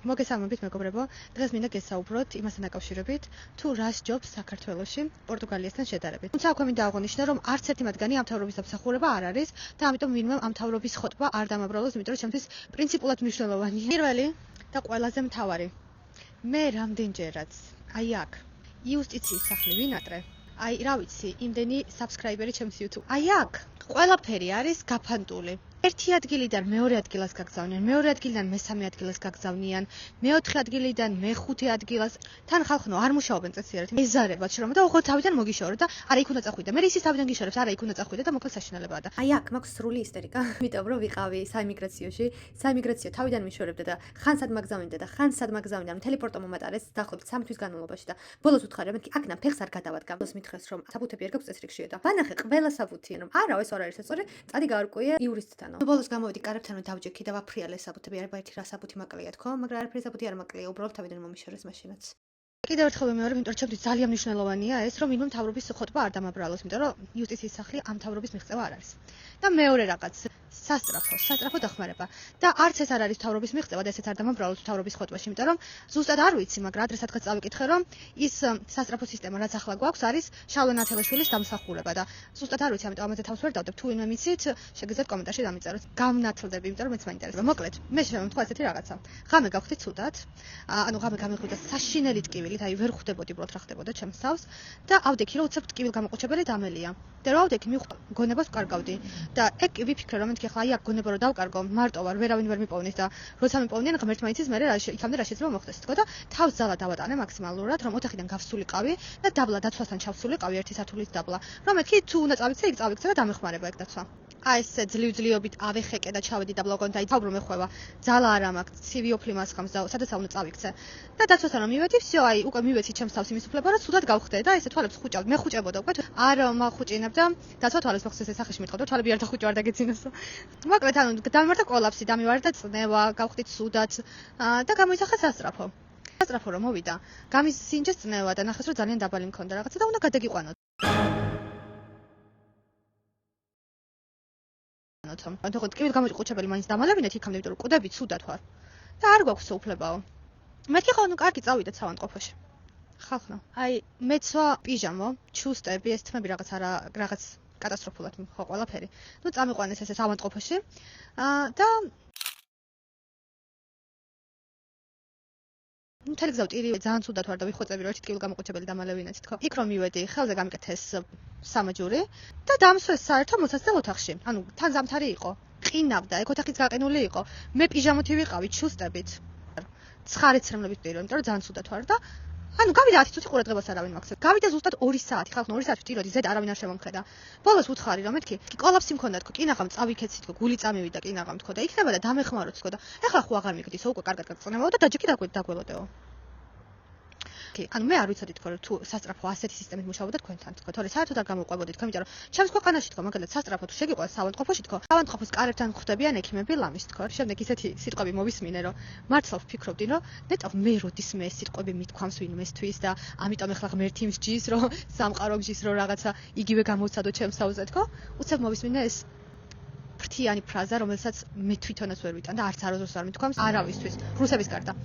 მოგესალმებით მეგობრებო, დღეს მინდა გესაუბროთ იმასთან დაკავშირებით, თუ რა სჯობს საქართველოში პორტუგალიასთან შედარებით. თუმცა აქვე მინდა აღვნიშნო, რომ არც ერთი მათგანი ამ მთავრობის დამსახურება არ არის და ამიტომ ვინმე ამ მთავრობის ხოტბა არ დამაბრალოს, იმიტომ რომ ჩემთვის პრინციპულად მნიშვნელოვანია. პირველი და ყველაზე მთავარი. მე რამდენჯერაც აი აქ იუსტიციის სახლი ვინატრე, აი რა ვიცი, იმდენი subscriber-ი ჩემს YouTube. აი აქ ყველაფერი არის გაფანტული. ერთი ადგილიდან მეორე ადგილას გაგზავნიან, მეორე ადგილიდან მესამე ადგილას გაგზავნიან, მეოთხე ადგილიდან მეხუთე ადგილას. თან ხალხნო არ მუშაობენ წესიერ, ეზარებათ შრომა და უღო თავიდან მოგიშოროთ და არა იქ უნდა წახვიდე. მე ისიც თავიდან გიშორებს, არა იქ უნდა წახვიდე და მოკლედ საშინელებაა და. აი აქ მაქვს სრული ისტერიკა, იმიტომ რომ ვიყავი საიმიგრაციოში, საიმიგრაციო თავიდან მიშორებდა და ხან სად მაგზავნიდა და ხან სად მაგზავნიდა, მთელი პორტო მომატარეს დაახლოებით 3 თვის განმავლობაში და ბოლოს უთხარი რომ აქ ფეხს არ გადავადგა. ბოლოს მითხრეს რომ საბუთები არ გაქვს წესრიგშია და ვანახე ყველა საბუთია რომ არა ეს არ არის სწორი, წადი გაარკვიე იურისტთან. ბოლოს გამოვიდი კარებთან დავჯექი და ვაფრიალე საბუთები, არა ერთი რა საბუთი მაკლია თქო, მაგრამ არაფერი საბუთი არ მაკლია, უბრალოდ თავიდან მომიშორეს მაშინაც. კიდევ ერთხელ ვიმეორებ, იმიტომ რომ ჩემთვის ძალიან მნიშვნელოვანია ეს, რომ ვინმე მთავრობის ხოტბა არ დამაბრალოს, იმიტომ რომ იუსტიციის სახლი ამ მთავრობის მიღწევა არ არის. და მეორე რაღაც სასტრაფო დახმარება. და არც ეს არ არის მთავრობის მიღწევა და ესეც არ დამაბრალოს მთავრობის ხოტბაში, იმიტომ რომ ზუსტად არ ვიცი, მაგრამ ადრესატაც წავიკითხე, რომ ის სასტრაფო სისტემა, რაც ახლა გვაქვს, არის შალვა ნათელაშვილის დამსახურება და ზუსტად არ ვიცი, ამიტომ ამაზე თავს ვერ დავდებ. თუ ვინმე მიცით, შეგიძლიათ კომენტარში დამიწეროთ. გამნათლდები, იმიტომ რომ მეც მაინტერესებს. მოკლედ, მე შემოვთქვა ესეთი რაღაცა. ღამე გავხდი ცუდად. ანუ ღამე გამიხვიდა საშინელი ტკივილით, აი ვერ ხვდებოდი უბრალოდ რა ხდებოდა ჩემს თავს და ავდექი რომ უცებ ტკივილ გამოყუჩებელი დამელია. და რა ავდექი მივხვდა გონებას ვკარგავდი და ეგ ვიფიქრე რომ მეთქი ახლა აი აქ გონება რომ დავკარგო, მარტო ვარ, ვერავინ ვერ მიპოვნის და როცა მიპოვნიან ღმერთმა იცის მე იქამდე რა შეიძლება მოხდეს თქო და თავს ძალა დავატანე მაქსიმალურად რომ ოთახიდან გავსულიყავი და დაბლა დაცვასთან ჩავსულიყავი ერთი სართულის დაბლა. რომ მეთქი თუ უნდა წავიქცე, იქ წავიქცე და დამეხმარება ეგ დაცვა. აი ესე ძლივძლიობით ავეხეკე და ჩავედი დაბლა უკან და იცავ რომ ეხვევა. ძალა არ მაქვს, ცივი ოფლი მასხამს და სადაც უნდა წავიქცე. და დაცვასთან რომ მივედი, всё, აი უკვე მივეცი ჩემს თავს იმის უფლება რომ ცუდად გავხდე და ესე თვალებს ხუჭავდი. მე ხუჭებოდა უკვე. არ მახუჭინებ და დაცვა თვალებს მოხდეს ეს სახეში მეტყოდა, თვალები არ დახუჭო არ დაგეცინოსო. მოკლედ ანუ დამემართა კოლაფსი, დამივარდა წნევა, გავხდი ცუდად და გამოიძახა სასტრაფო. სასტრაფო რომ მოვიდა, გამისინჯეს წნევა და ნახეს რომ ძალიან დაბალი მქონდა რაღაცა და უნდა გადაგიყვანო. ანუ ხო ტკივილი გამოიყვუჩებელი მაინც დამალებინეთ იქამდე, იმიტომ რომ კვდები ცუდად ვარ. და არ გვაქვს უფლებაო. მეთქი ხო, ну კარგი წავიდეთ სავანტყოფოში. ხალხო, აი მეცვა პიჟამო, ჩუსტები, ეს თმები რაღაც კატასტროფულად ხო ყველაფერი. ну წამიყვანეს ესე სავანტყოფოში. და მთელი გზა ვტირი ძალიან ცუდად ვარ და ვიხოცები რომ ერთი ტკივილი გამოყუჩებელი დამალევინეთ თქო. იქ რომ მივედი, ხელზე გამიკეთეს სამაჯური და დამსვეს საერთო მოცაცდელ ოთახში. ანუ თან ზამთარი იყო. ყინავდა, ეგ ოთახიც გაყინული იყო. მე პიჟამოთი ვიყავი ჩუსტებით. ცხარე ცრემლებით ვტირი, იმიტომ რომ ძალიან ცუდად ვარ და ანუ გავიდა 10 წუთი ყურადღებას არავინ მაქვს. გავიდა ზუსტად 2 საათი, ხალხო 2 საათი ვტიროდი, ზედ არავინ არ შემომხედა. ბოლოს უთხარი რომ მეთქი, კოლაფსი მქონდა თქო, კინაღამ წავიქეცი თქო, გული წამივიდა კინაღამ თქო და იქნება და დამეხმაროთ თქო და ეხლა ხო აღარ მიგდისო, უკვე კარგად გაგწნევაო და დაჯექი დაგველოდეო. ანუ მე არ ვიცოდი თქო რომ თუ სასტრაფო ასეთი სისტემით მუშაობდა თქვენთან თქო, თორე საერთოდ არ გამოვყვებოდი თქო, იმიტომ რომ ჩემს ქვეყანაში თქო, მაგალითად სასტრაფო თუ შეგიყვანს სავანტყოფოში თქო, სავანტყოფოს კარებთან ხვდებიან ექიმები ლამის თქო, შემდეგ ისეთი სიტყვები მოვისმინე რომ მართლა ვფიქრობდი რომ ნეტავ მე როდისმე ეს სიტყვები მithქვამს ვინმესთვის და ამიტომ ეხლა ღმერთი მსჯის რომ სამყარო მსჯის რომ რაღაცა იგივე გამოვცადო ჩემს თავზე თქო, უცებ მოვისმინე ეს ფრთიანი ფრაზა, რომელსაც მე თვითონაც ვერ ვიტან და არც არასდროს არ მithქვამს არავისთვის, რუსების გარდა.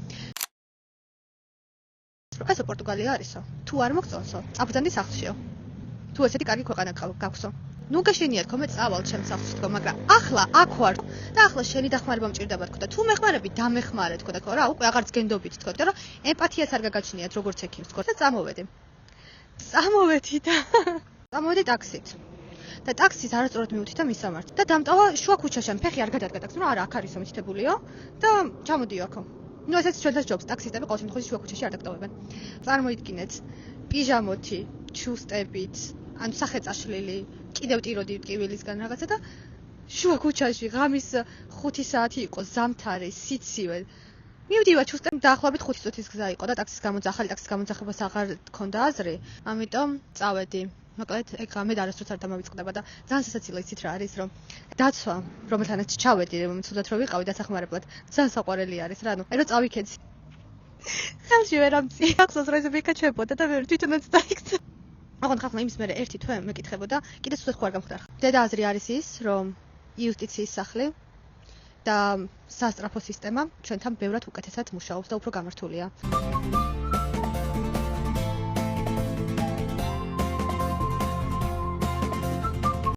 ესო პორტუგალია არისო. თუ არ მოგწონსო, წაბრძანდი სახლშიო. თუ ესეთი კარგი ქვეყანა გაქვსო. ნუ გაშენია თქო, მე წავალ ჩემს სახლში თქო, მაგრამ ახლა აქ ვარ და ახლა შენი დახმარება მჭირდება თქო და თუ მეხმარები, დამეხმარე თქო და თქო რა, უკვე აღარც გენდობით თქო, იმიტომ რომ ემპათიას არ გაგაჩნიათ როგორც ექიმს თქო და წამოვედი. წამოვედი და წამოვედი ტაქსით. და ტაქსის არასწორად მივუთხი და მისამართი და დამტავა შუა ქუჩაში, ფეხი არ გადადგა ტაქსი, ნუ არა, აქ არისო მითითებულიო და ჩამოდიო აქო. ну ესეც ჩვენთან ჯობს ტაქსისტები ყოველ შემთხვევაში შუა ქუჩაში არ დაგტოვებენ. წარმოიდგინეთ, პიჟამოთი, ჩუსტებით, ანუ სახეწაშლილი, კიდევ ტიროდი ტკივილისგან რაღაცა და შუა ქუჩაში ღამის 5 საათი იყო, ზამთარი, სიცივე. მივდივა ჩუსტემ დაახლოებით 5 წუთის გზა იყო და ტაქსის ახალი ტაქსის გამოძახებას აღარ გქონდა აზრი, ამიტომ წავედი. მოკლედ ეგ მე არასდროს არ დამავიწყდება და ძალიან სასაცილო იცით რა არის რომ დაცვა რომელთანაც ჩავედი რომ ცუდად რო ვიყავი დასახმარებლად ძალიან საყვარელი არის რა ანუ აი რომ წავიქეცი ხელში ვერ ამწი ახსოვს რომ ეს მეკაჩებოდა და მე თვითონაც დაიქცა აღონ ხალხმა იმის მერე ერთი თვე მეკითხებოდა კიდე ცუდად ხო არ გამხდარ დედა აზრი არის ის რომ იუსტიციის სახლი და სასწრაფო სისტემა ჩვენთან ბევრად უკეთესად მუშაობს და უფრო გამართულია.